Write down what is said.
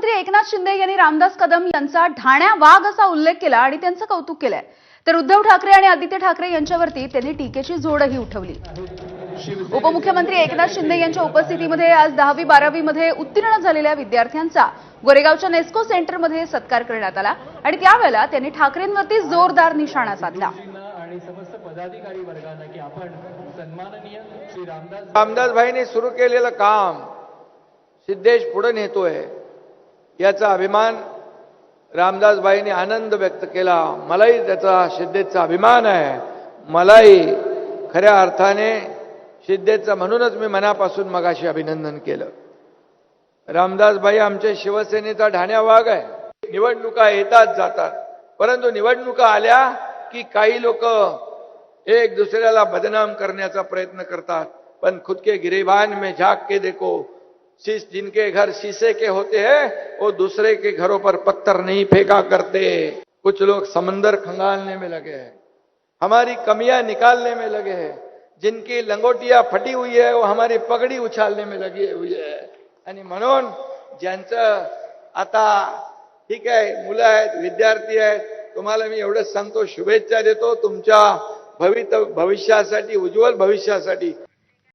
उपमुख्यमंत्री एकनाथ शिंदे यांनी रामदास कदम यांचा ढाण्या वाघ असा उल्लेख केला आणि त्यांचं कौतुक केलंय। तर उद्धव ठाकरे आणि आदित्य ठाकरे यांच्यावरती त्यांनी टीकेची झोडही उठवली। उपमुख्यमंत्री एकनाथ शिंदे यांच्या उपस्थितीमध्ये आज 10वी-12वी मध्ये उत्तीर्ण झालेल्या विद्यार्थ्यांचा गोरेगावच्या नेस्को सेंटरमध्ये सत्कार करण्यात आला आणि त्यावेळेला त्यांनी ठाकरेंवरती जोरदार निशाणा साधला। रामदास भाईंनी सुरू केलेलं काम सिद्धेश पुढे नेतोय याचा अभिमान रामदास भाईंनी आनंद व्यक्त केला। मलाही त्याचा सिद्धेशचा अभिमान आहे। मलाही खऱ्या अर्थाने सिद्धेशचा म्हणूनच मी मनापासून मगाशी अभिनंदन केलं। रामदास भाई आमचे शिवसेनेचा ढाण्या वाघ आहे। निवडणुका येतात जातात, परंतु निवडणुका आल्या की काही लोक एक दूसऱ्याला बदनाम करण्याचा प्रयत्न करतात, पण खुद के गिरेबान में झांक के देखो, जिनके घर शीशे के होते हैं वो दूसरे के घरों पर पत्थर नहीं फेंका करते। कुछ लोग समंदर खंगालने में लगे हैं, हमारी कमियां निकालने में लगे हैं। जिनकी लंगोटियां फटी हुई है वो हमारी पगड़ी उछालने में लगी हुई है। आणि म्हणून ज्यांचं आता ठीक आहे, मुलं आहेत, विद्यार्थी आहेत, तुम्हाला मी एवढंच सांगतो, शुभेच्छा देतो तुमच्या भविष्यासाठी, उज्ज्वल भविष्यासाठी।